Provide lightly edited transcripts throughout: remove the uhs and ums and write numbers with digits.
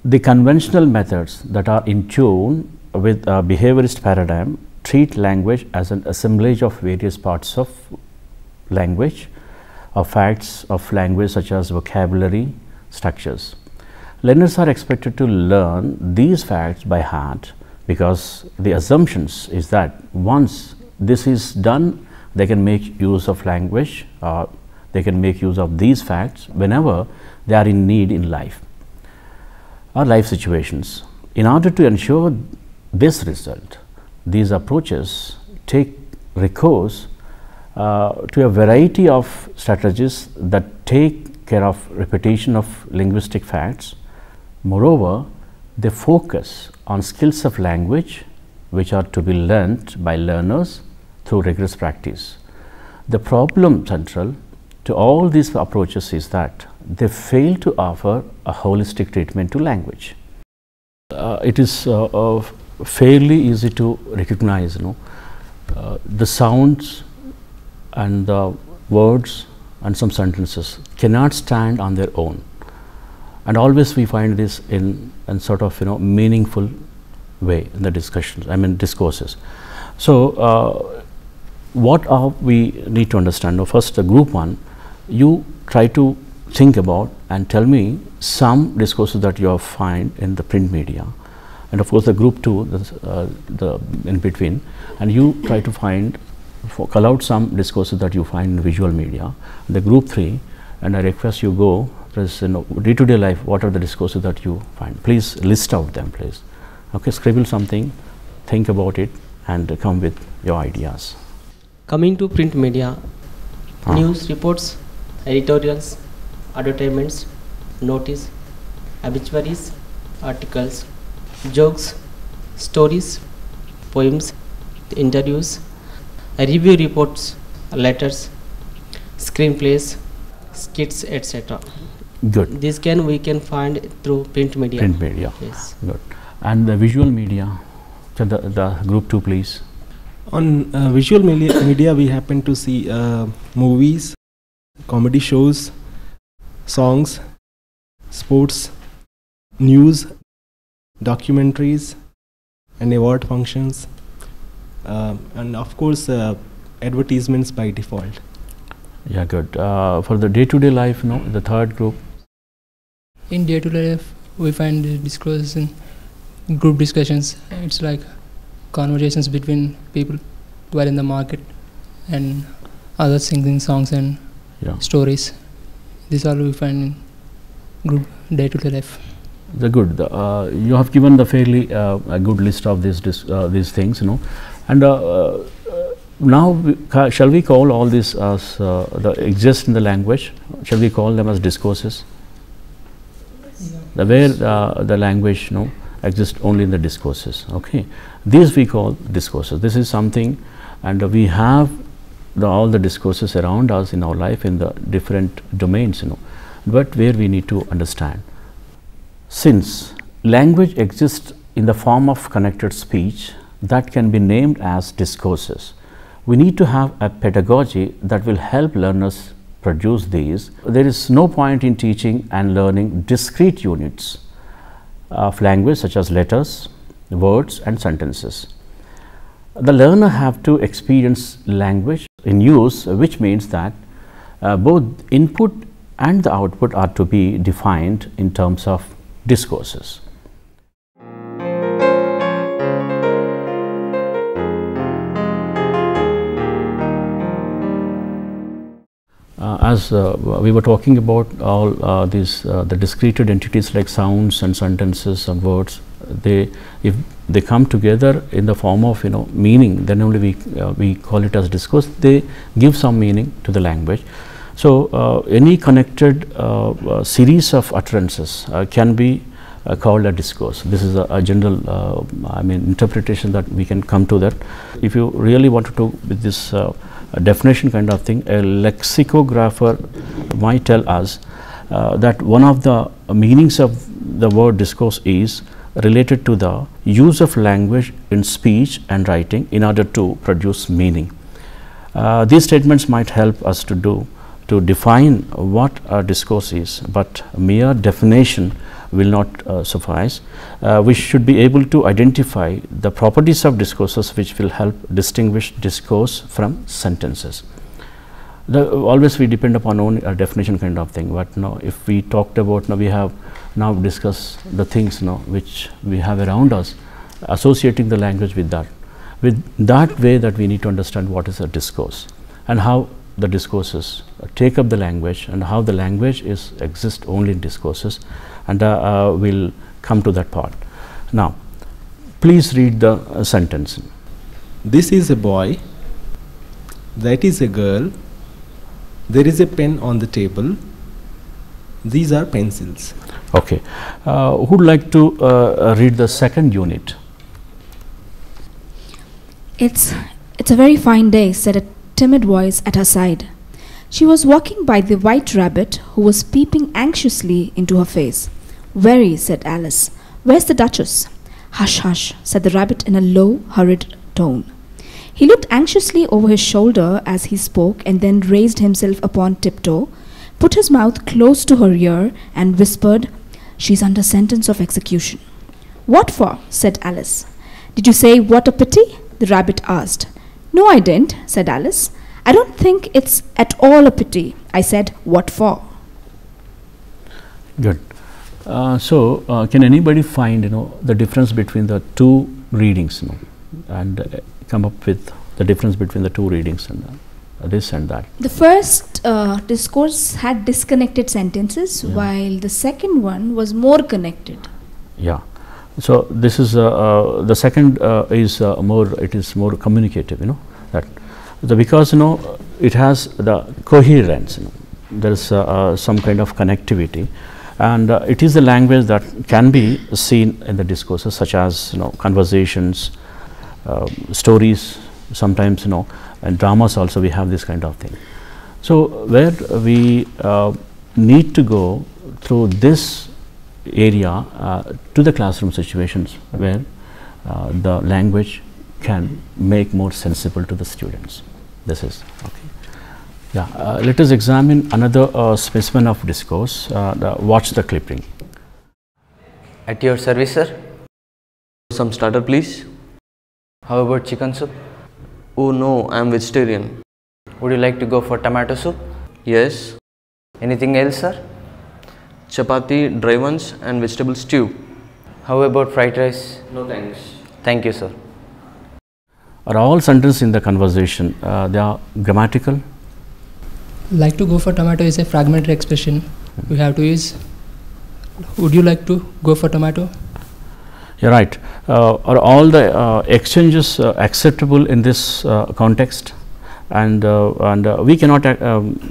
the conventional methods that are in tune with a behaviorist paradigm treat language as an assemblage of various parts of language, of facts of language such as vocabulary, structures. Learners are expected to learn these facts by heart, because the assumptions is that once this is done, they can make use of language, they can make use of these facts whenever they are in need in life or life situations. In order to ensure this result, these approaches take recourse to a variety of strategies that take care of repetition of linguistic facts. Moreover, they focus on skills of language which are to be learnt by learners through rigorous practice. The problem central to all these approaches is that they fail to offer a holistic treatment to language. It is fairly easy to recognize, the sounds and the words and some sentences cannot stand on their own, and always we find this in sort of meaningful way in the discussions, discourses. So what are we need to understand? Now, first, group 1, you try to think about and tell me some discourses that you find in the print media, and of course the group 2, the in between, and you try to find, call out some discourses that you find in visual media. The group 3, and I request you go, day-to-day life, what are the discourses that you find? Please list out them, please. Okay, scribble something, think about it, and come with your ideas. Coming to print media, news reports, editorials, advertisements, notice, obituaries, articles, jokes, stories, poems, interviews, review reports, letters, screenplays, skits, etc. Good. This we can find through print media. Print media. Yes. Good. And the visual media, so the group 2, please. On visual media, we happen to see movies, comedy shows, songs, sports, news, documentaries, and award functions, and of course advertisements by default. Yeah, good. For the day-to-day life, the third group. In day-to-day life, we find the discourses in group discussions. It's like conversations between people who are in the market, and others singing songs and stories. These all we find in group day-to-day life. The good. You have given the fairly a good list of these things, and now shall we call all this as exist in the language? Shall we call them as discourses? The where the language exists only in the discourses. Okay, these we call discourses. This is something, and we have all the discourses around us in our life in the different domains, but where we need to understand. Since language exists in the form of connected speech that can be named as discourses, we need to have a pedagogy that will help learners produce these. There is no point in teaching and learning discrete units of language such as letters, words, and sentences. The learner have to experience language in use, which means that both input and the output are to be defined in terms of discourses. As we were talking about all these the discrete entities like sounds and sentences and words, if they come together in the form of meaning, then only we call it as discourse. They give some meaning to the language. So any connected series of utterances can be called a discourse. This is a general interpretation that we can come to that. If you really wanted to with this definition kind of thing, a lexicographer might tell us that one of the meanings of the word discourse is related to the use of language in speech and writing in order to produce meaning. These statements might help us to define what a discourse is, but mere definition will not suffice. We should be able to identify the properties of discourses which will help distinguish discourse from sentences. Always we depend upon only a definition kind of thing, but now if we talked about, now we have now discussed the things which we have around us, associating the language with that way that we need to understand what is a discourse and how the discourses take up the language and how the language exists only in discourses, and we'll come to that part. Now please read the sentence. This is a boy, that is a girl, there is a pen on the table, these are pencils. Okay, who would like to read the second unit? It's a very fine day, said a timid voice at her side. She was walking by the white rabbit, who was peeping anxiously into her face. Very, said Alice. Where's the Duchess? Hush, hush, said the rabbit in a low, hurried tone. He looked anxiously over his shoulder as he spoke, and then raised himself upon tiptoe, put his mouth close to her ear, and whispered, "She's under sentence of execution." "What for?" said Alice. "Did you say what a pity?" the rabbit asked. "No, I didn't," said Alice. "I don't think it's at all a pity. I said, what for?" Good. So can anybody find the difference between the two readings and come up with the difference between the two readings and this and that? The first discourse had disconnected sentences, while the second one was more connected. Yeah. So this is the second is more communicative. That because it has the coherence. There is some kind of connectivity, and it is the language that can be seen in the discourses, such as conversations, stories, sometimes and dramas also we have this kind of thing. So where we need to go through this area to the classroom situations where the language can make more sensible to the students. This is okay. Yeah, let us examine another specimen of discourse. Watch the clipping. At your service, sir. Some starter, please. How about chicken soup? Oh no, I am vegetarian. Would you like to go for tomato soup? Yes. Anything else, sir? Chapati, dry ones, and vegetable stew. How about fried rice? No thanks. Thank you, sir. Are all sentences in the conversation they are grammatical? Like to go for tomato is a fragmentary expression. We have to use. Would you like to go for tomato? You're right. Are all the exchanges acceptable in this context? And we cannot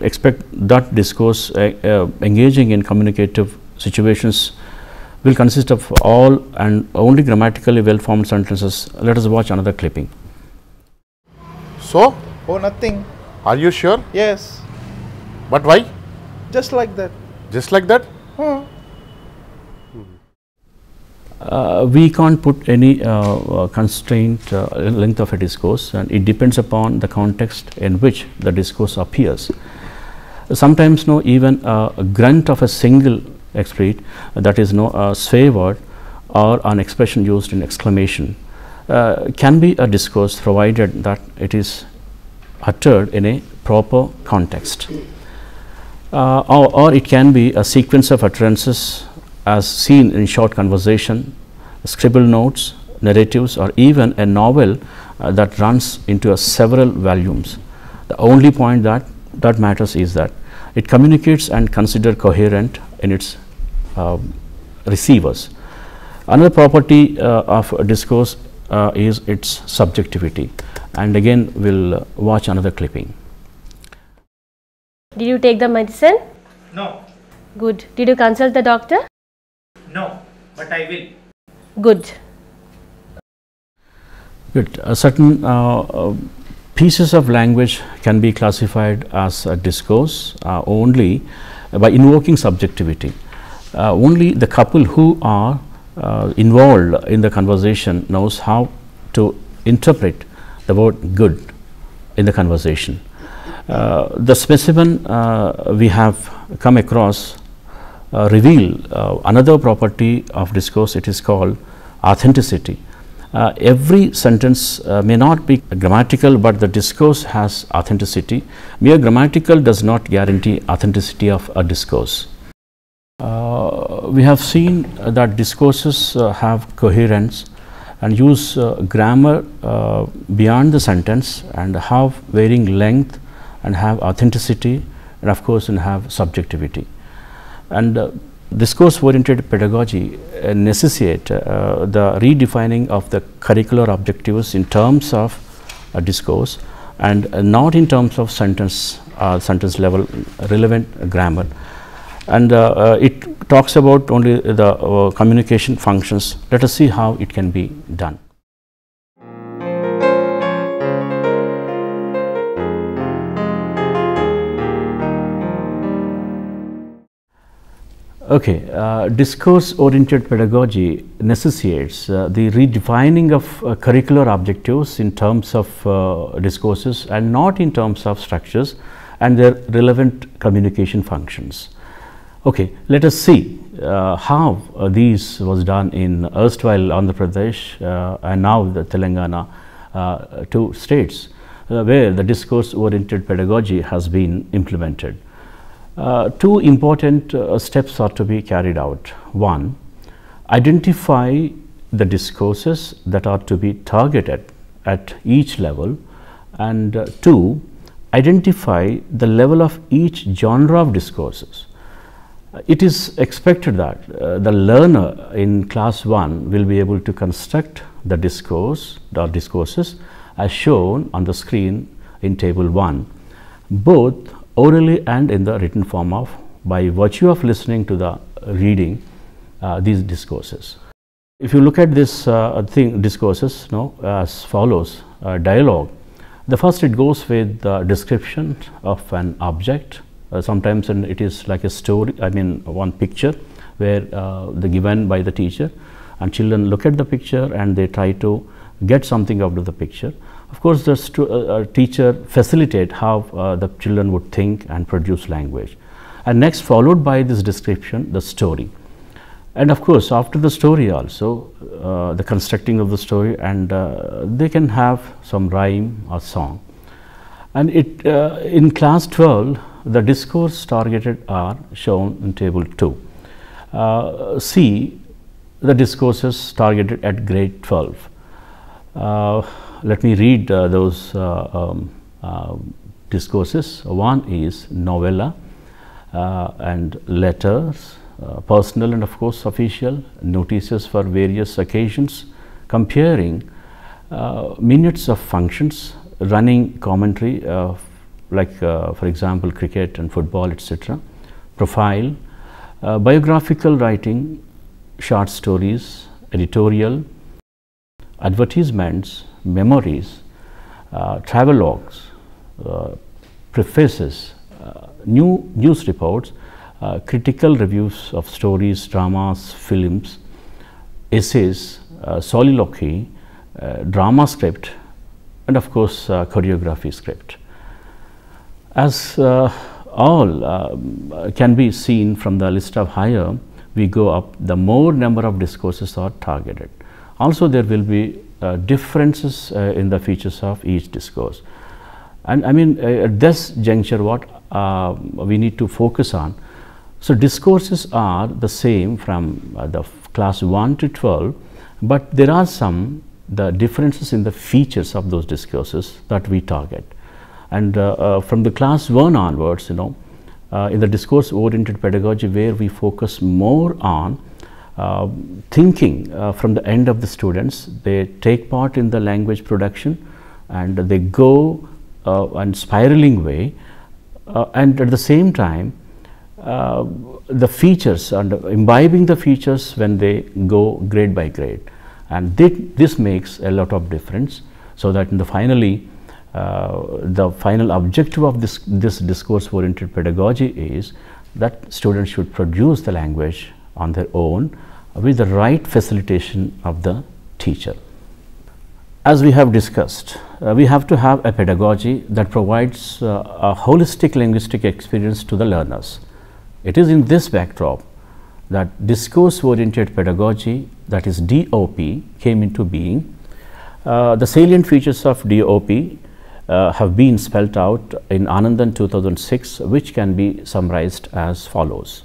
expect that discourse engaging in communicative situations will consist of all and only grammatically well formed sentences. Let us watch another clipping. So? Oh, nothing. Are you sure? Yes. But why? Just like that. Just like that? We can't put any constraint length of a discourse, and it depends upon the context in which the discourse appears. Sometimes even a grunt of a single expletive, that is a swear word or an expression used in exclamation, can be a discourse provided that it is uttered in a proper context. Or it can be a sequence of utterances as seen in short conversation, scribble notes, narratives, or even a novel that runs into several volumes. The only point that matters is that it communicates and considered coherent in its receivers. Another property of discourse is its subjectivity, and again we'll watch another clipping. Did you take the medicine? No. Good. Did you consult the doctor? No, but I will. Good. Good. Certain pieces of language can be classified as a discourse only by invoking subjectivity. Only the couple who are involved in the conversation knows how to interpret the word good in the conversation. The specimen we have come across reveal another property of discourse. It is called authenticity. Every sentence may not be grammatical, but the discourse has authenticity. Mere grammatical does not guarantee authenticity of a discourse. We have seen that discourses have coherence and use grammar beyond the sentence, and have varying length, and have authenticity, and of course and have subjectivity. And discourse oriented pedagogy necessitate the redefining of the curricular objectives in terms of discourse, and not in terms of sentence level relevant grammar. And it talks about only the communication functions. Let us see how it can be done. Okay, discourse oriented pedagogy necessitates the redefining of curricular objectives in terms of discourses, and not in terms of structures and their relevant communication functions. Okay, let us see how these was done in erstwhile Andhra Pradesh and now the Telangana, two states where the discourse oriented pedagogy has been implemented. Two important steps are to be carried out. One, identify the discourses that are to be targeted at each level, and two, identify the level of each genre of discourses. It is expected that the learner in class 1 will be able to construct the discourse or discourses as shown on the screen in table 1, both orally and in the written form of by virtue of listening to the reading these discourses. If you look at this discourses as follows: dialogue. The first, it goes with the description of an object. Sometimes it is like a story, I mean one picture where the given by the teacher, and children look at the picture and they try to get something out of the picture. Of course, the teacher facilitate how the children would think and produce language. And next, followed by this description, the story. And of course, after the story also, the constructing of the story, and they can have some rhyme or song. And it in class 12, the discourse targeted are shown in table 2. See the discourses targeted at grade 12. Let me read those discourses. One is novella and letters, personal and of course official, notices for various occasions, comparing, minutes of functions, running commentary like for example cricket and football, etc., profile, biographical writing, short stories, editorial, advertisements, memories, travelogues, prefaces, news reports, critical reviews of stories, dramas, films, essays, soliloquy, drama script, and of course choreography script. As all can be seen from the list of higher we go up, the more number of discourses are targeted. Also there will be differences in the features of each discourse. And I mean at this juncture what we need to focus on. So discourses are the same from the class 1 to 12, but there are the differences in the features of those discourses that we target. And from the class 1 onwards, in the discourse oriented pedagogy, where we focus more on thinking from the end of the students, they take part in the language production and they go in spiraling way, and at the same time the features and imbibing the features when they go grade by grade, and this makes a lot of difference, so that in the finally the final objective of this discourse oriented pedagogy is that students should produce the language on their own with the right facilitation of the teacher. As we have discussed, we have to have a pedagogy that provides a holistic linguistic experience to the learners. It is in this backdrop that discourse oriented pedagogy, that is DOP, came into being. The salient features of DOP have been spelt out in Anandan 2006, which can be summarized as follows.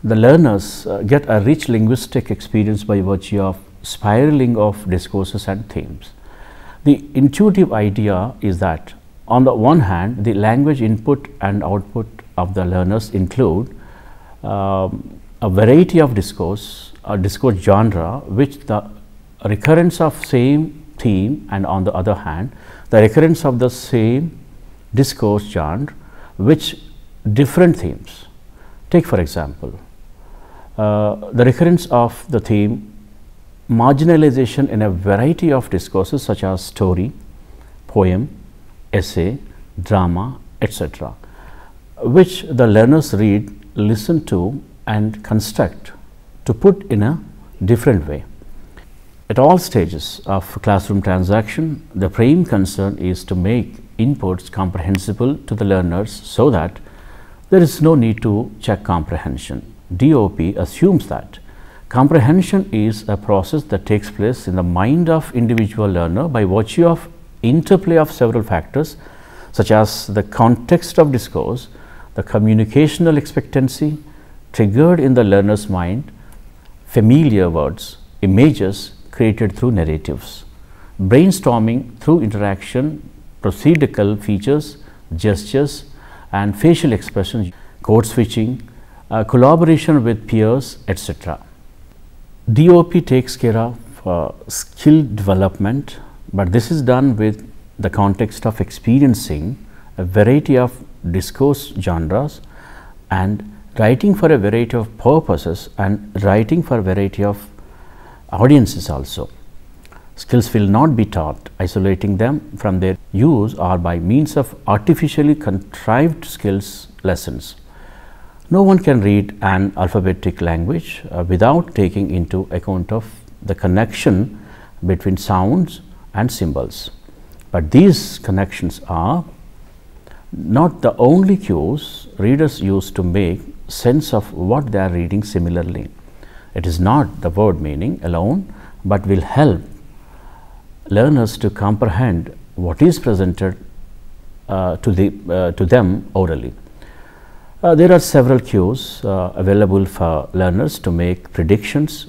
The learners get a rich linguistic experience by virtue of spiraling of discourses and themes. The intuitive idea is that on the one hand, the language input and output of the learners include a variety of discourse, a discourse genre, which the recurrence of same theme, and on the other hand, the recurrence of the same discourse genre, which different themes. Take for example, the recurrence of the theme marginalization in a variety of discourses such as story, poem, essay, drama, etc., which the learners read, listen to and construct to put in a different way. At all stages of classroom transaction, the prime concern is to make inputs comprehensible to the learners so that there is no need to check comprehension. DOP assumes that comprehension is a process that takes place in the mind of individual learner by virtue of interplay of several factors such as the context of discourse, the communicational expectancy triggered in the learner's mind, familiar words, images created through narratives, brainstorming through interaction, procedural features, gestures and facial expressions, code switching, collaboration with peers, etc. DOP takes care of skill development, but this is done with the context of experiencing a variety of discourse genres and writing for a variety of purposes and writing for a variety of audiences also. Skills will not be taught isolating them from their use or by means of artificially contrived skills lessons. No one can read an alphabetic language without taking into account of the connection between sounds and symbols. But these connections are not the only cues readers use to make sense of what they are reading similarly. It is not the word meaning alone, but will help learners to comprehend what is presented to them orally. There are several cues available for learners to make predictions.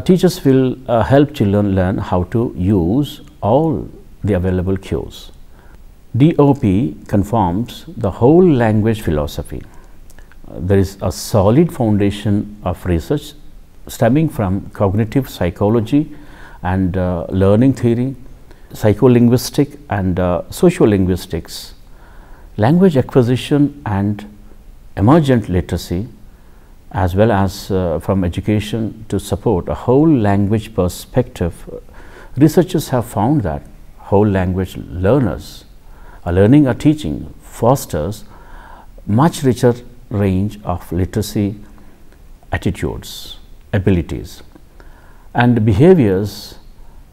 Teachers will help children learn how to use all the available cues. DOP conforms the whole language philosophy. There is a solid foundation of research stemming from cognitive psychology and learning theory, psycholinguistic and sociolinguistics, language acquisition and emergent literacy, as well as from education to support a whole language perspective. Researchers have found that whole language learners learning or teaching fosters much richer range of literacy attitudes, abilities and behaviors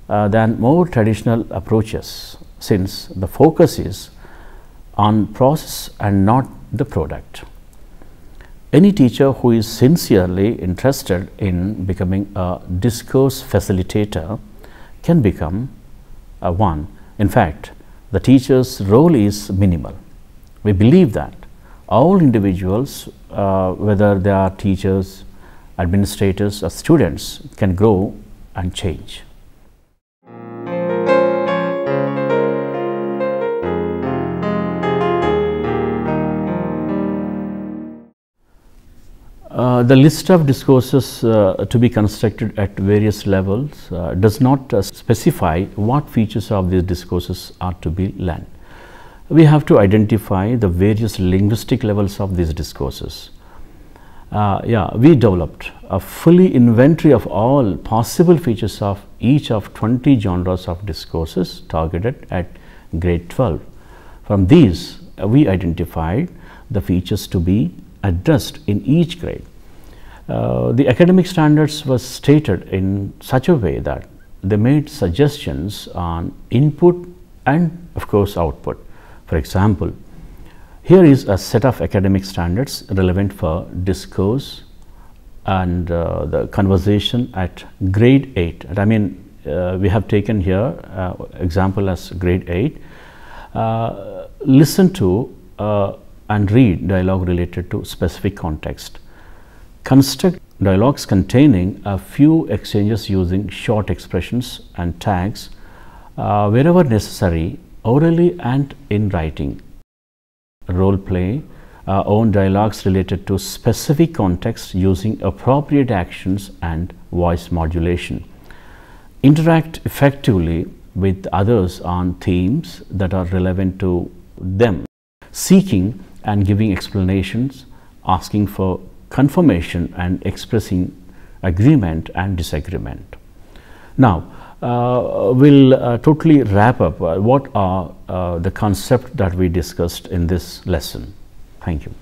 than more traditional approaches, since the focus is on process and not the product. Any teacher who is sincerely interested in becoming a discourse facilitator can become one. In fact, the teacher's role is minimal. We believe that all individuals, whether they are teachers, administrators or students, can grow and change. The list of discourses to be constructed at various levels does not specify what features of these discourses are to be learned. We have to identify the various linguistic levels of these discourses. We developed a fully inventory of all possible features of each of 20 genres of discourses targeted at grade 12. From these, we identified the features to be addressed in each grade. The academic standards was stated in such a way that they made suggestions on input and of course output. For example, here is a set of academic standards relevant for discourse and the conversation at grade 8. And I mean, we have taken here example as grade 8. Listen to and read dialogue related to specific context. Construct dialogues containing a few exchanges using short expressions and tags wherever necessary, orally and in writing. Role play own dialogues related to specific context using appropriate actions and voice modulation. Interact effectively with others on themes that are relevant to them, seeking and giving explanations, asking for confirmation and expressing agreement and disagreement. Now, we'll totally wrap up what are the concepts that we discussed in this lesson. Thank you.